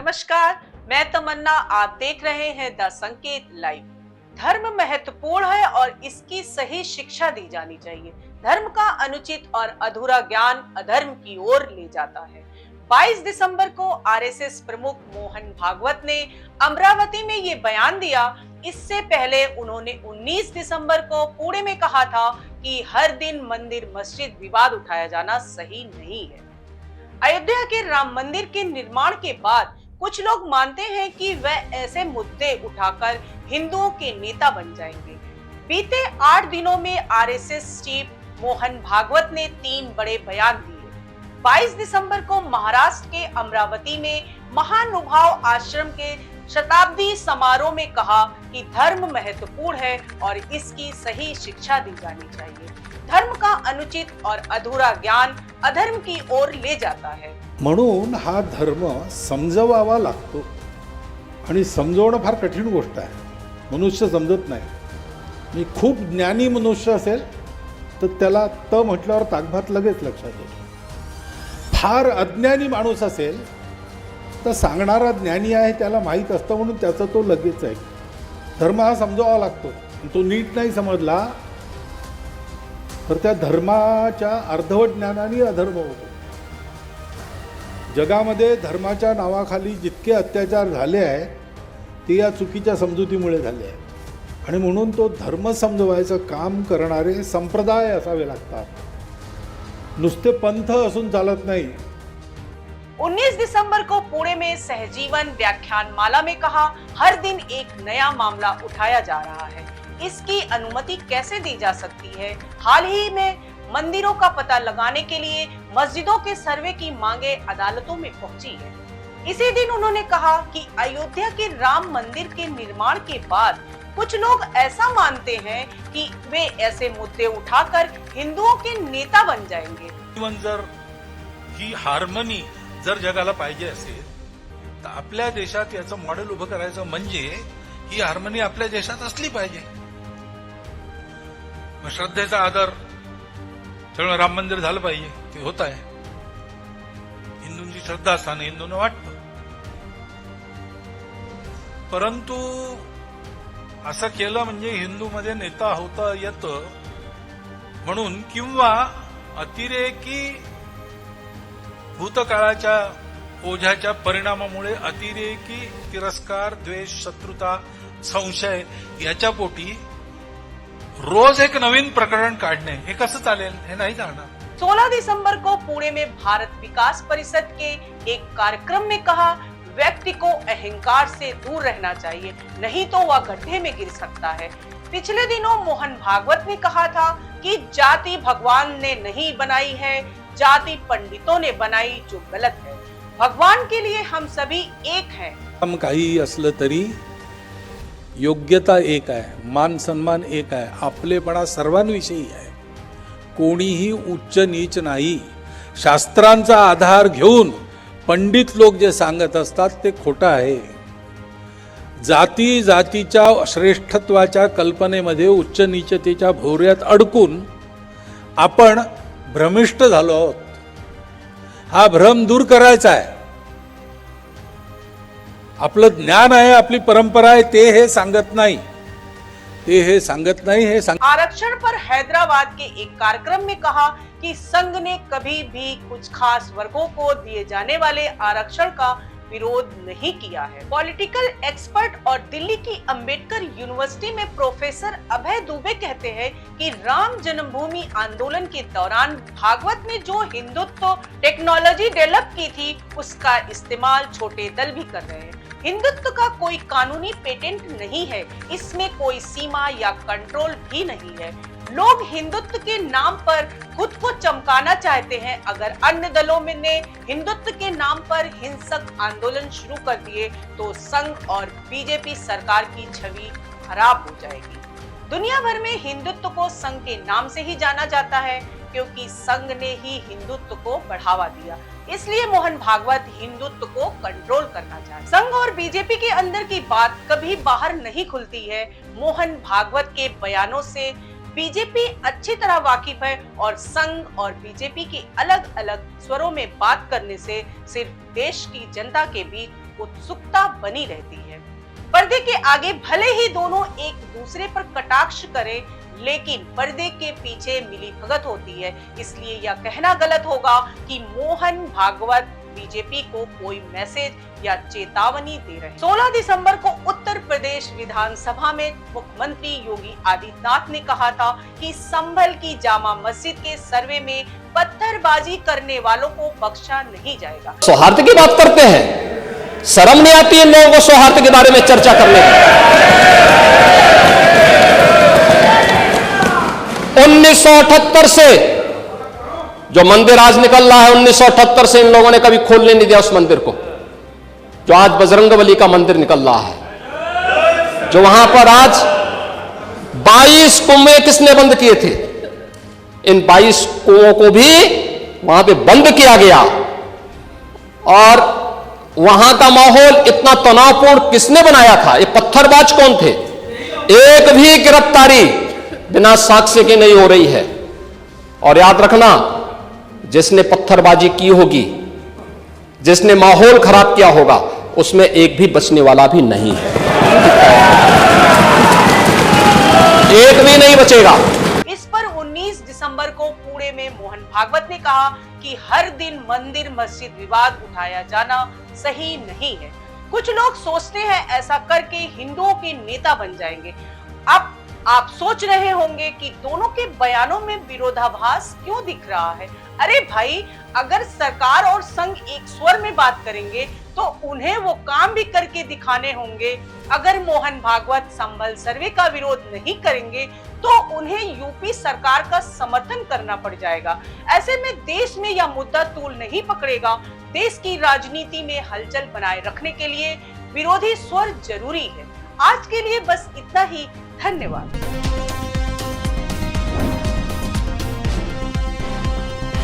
नमस्कार, मैं तमन्ना। आप देख रहे हैं द संकेत लाइव। धर्म महत्वपूर्ण है और इसकी सही शिक्षा दी जानी चाहिए। धर्म का अनुचित और अधूरा ज्ञान अधर्म की ओर ले जाता है। 22 दिसंबर को आरएसएस प्रमुख मोहन भागवत ने अमरावती में ये बयान दिया। इससे पहले उन्होंने 19 दिसंबर को पुणे में कहा था कि हर दिन मंदिर मस्जिद विवाद उठाया जाना सही नहीं है। अयोध्या के राम मंदिर के निर्माण के बाद कुछ लोग मानते हैं कि वह ऐसे मुद्दे उठाकर हिंदुओं के नेता बन जाएंगे। बीते 8 दिनों में आरएसएस चीफ मोहन भागवत ने 3 बड़े बयान दिए। 22 दिसंबर को महाराष्ट्र के अमरावती में महानुभाव आश्रम के शताब्दी समारोह में कहा कि धर्म महत्वपूर्ण है और इसकी सही शिक्षा दी जानी चाहिए। धर्म का अनुचित और अधूरा ज्ञान अधर्म की ओर ले जाता है। म्हणून हा धर्म समजवावा लागतो आणि समजवणं फार कठीण गोष्ट आहे। मनुष्य समजत नाही। आणि खूप ज्ञानी मनुष्य असेल तर त्याला त म्हटल्यावर ताकभात लगेच लक्षात येतो। फार अज्ञानी माणूस असेल तर सांगणारा ज्ञानी आहे त्याला माहीत असतं म्हणून त्याचं तो लगेच आहे। धर्म हा समजवावा लागतो। तो नीट नाही समजला तर त्या धर्माच्या अर्धवट ज्ञानाने अधर्म होतो। जगामध्ये धर्माच्या नावाखाली जितके अत्याचार झाले आहेत ते या चुकीच्या समजुतीमुळे झाले आहेत आणि म्हणून तो धर्म समजवायचं काम करणारे संप्रदाय असावे लागतात। नुसते पंथ असून चालत नाही। 19 दिसंबर को पुणे में सहजीवन व्याख्यान माला में कहा, हर दिन एक नया मामला उठाया जा रहा है। इसकी अनुमति कैसे दी जा सकती है? हाल ही में मंदिरों का पता लगाने के लिए मस्जिदों के सर्वे की मांगे अदालतों में पहुंची है। इसी दिन उन्होंने कहा कि अयोध्या के राम मंदिर के निर्माण के बाद कुछ लोग ऐसा मानते हैं कि वे ऐसे मुद्दे उठाकर हिंदुओं के नेता बन जाएंगे। जर ही हार्मनी जर जगाला पाहिजे असेल तर आपल्या देशात याचं मॉडेल उभं करायचं म्हणजे ही हार्मनी आपल्या देशात असली पाहिजे। श्रद्धेचा आदर सगळं राम मंदिर झालं पाहिजे, ते होत आहे। हिंदूंची श्रद्धा असताना हिंदूंना वाटतं, परंतु असं केलं म्हणजे हिंदूमध्ये नेता होता येतं म्हणून किंवा अतिरेकी भूतकाळाच्या ओझ्याच्या परिणामामुळे अतिरेकी तिरस्कार, द्वेष, शत्रुता, संशय याच्या पोटी रोज एक नवीन प्रकरण काढणे हे कसं चालेल? हे नाही चालणार। 16 दिसंबर को पुणे में भारत विकास परिषद के एक कार्यक्रम में कहा, व्यक्ति को अहंकार से दूर रहना चाहिए, नहीं तो वह गड्ढे में गिर सकता है। पिछले दिनों मोहन भागवत ने कहा था कि जाति भगवान ने नहीं बनाई है, जाति पंडितों ने बनाई जो गलत है। भगवान के लिए हम सभी एक हैं। हम काही असलं तरी योग्यता एक आहे, मान सन्मान एक आहे, आपलेपणा सर्वांविषयी आहे। कोणीही उच्च नीच नाही। शास्त्रांचा आधार घेऊन पंडित लोक जे सांगत असतात ते खोटं आहे। जाती जातीच्या श्रेष्ठत्वाच्या कल्पनेमध्ये उच्च नीचतेच्या भोवऱ्यात अडकून आपण भ्रमिष्ट झालो आहोत। हा भ्रम दूर करायचा आहे। आपलं ज्ञान आहे, आपली परंपरा आहे, ते हे सांगत नाही। आरक्षण पर हैदराबाद के एक कार्यक्रम में कहा कि संघ ने कभी भी कुछ खास वर्गों को दिए जाने वाले आरक्षण का विरोध नहीं किया है। पॉलिटिकल एक्सपर्ट और दिल्ली की अंबेडकर यूनिवर्सिटी में प्रोफेसर अभय दुबे कहते हैं कि राम जन्मभूमि आंदोलन के दौरान भागवत ने जो हिंदुत्व टेक्नोलॉजी डेवलप की थी उसका इस्तेमाल छोटे दल भी कर रहे हैं। हिंदुत्व का कोई कानूनी पेटेंट नहीं है, इसमें कोई सीमा या कंट्रोल भी नहीं है। लोग हिंदुत्व के नाम पर खुद को चमकाना चाहते हैं। अगर अन्य दलों में ने हिंदुत्व के नाम पर हिंसक आंदोलन शुरू कर दिए तो संघ और बीजेपी सरकार की छवि खराब हो जाएगी। दुनिया भर में हिंदुत्व को संघ के नाम से ही जाना जाता है क्योंकि संघ ने ही हिंदुत्व को बढ़ावा दिया। इसलिए मोहन भागवत हिंदुत्व को कंट्रोल करना चाहते। संघ और बीजेपी के अंदर की बात कभी बाहर नहीं खुलती है। मोहन भागवत के बयानों से बीजेपी अच्छी तरह वाकिफ है और संघ और बीजेपी की अलग अलग स्वरों में बात करने से सिर्फ देश की जनता के बीच उत्सुकता बनी रहती है। पर्दे के आगे भले ही दोनों एक दूसरे पर कटाक्ष करें, लेकिन पर्दे के पीछे मिलीभगत होती है। इसलिए यह कहना गलत होगा कि मोहन भागवत बीजेपी को कोई मैसेज या चेतावनी दे रहे हैं। 16 दिसंबर को उत्तर प्रदेश विधानसभा में मुख्यमंत्री योगी आदित्यनाथ ने कहा था कि संभल की जामा मस्जिद के सर्वे में पत्थरबाजी करने वालों को बख्शा नहीं जाएगा। सौहार्द की बात करते हैं, शर्म नहीं आती इन लोगों को सौहार्द के बारे में चर्चा करने की। 1978 से जो मंदिर आज निकल रहा है, 1978 से इन लोगों ने कभी खोलने नहीं दिया उस मंदिर को। जो आज बजरंगबली का मंदिर निकल रहा है, जो वहां पर आज 22 कुएं किसने बंद किए थे, इन 22 कुओं को भी वहां पे बंद किया गया। और वहां का माहौल इतना तनावपूर्ण किसने बनाया था? ये पत्थरबाज कौन थे? एक भी गिरफ्तारी बिना साक्ष्य के नहीं हो रही है। और याद रखना, जिसने पत्थरबाजी की होगी, जिसने माहौल खराब किया होगा, उसमें एक भी बचने वाला भी नहीं है, एक भी नहीं बचेगा। इस पर 19 दिसंबर को पुणे में मोहन भागवत ने कहा कि हर दिन मंदिर मस्जिद विवाद उठाया जाना सही नहीं है। कुछ लोग सोचते हैं ऐसा करके हिंदुओं के नेता बन जाएंगे। अब आप सोच रहे होंगे कि दोनों के बयानों में विरोधाभास क्यों दिख रहा है। अरे भाई, अगर सरकार और संघ एक स्वर में बात करेंगे तो उन्हें वो काम भी करके दिखाने होंगे। अगर मोहन भागवत संभल सर्वे का विरोध नहीं करेंगे तो उन्हें यूपी सरकार का समर्थन करना पड़ जाएगा। ऐसे में देश में यह मुद्दा तूल नहीं पकड़ेगा। देश की राजनीति में हलचल बनाए रखने के लिए विरोधी स्वर जरूरी है। आज के लिए बस इतना ही। धन्यवाद।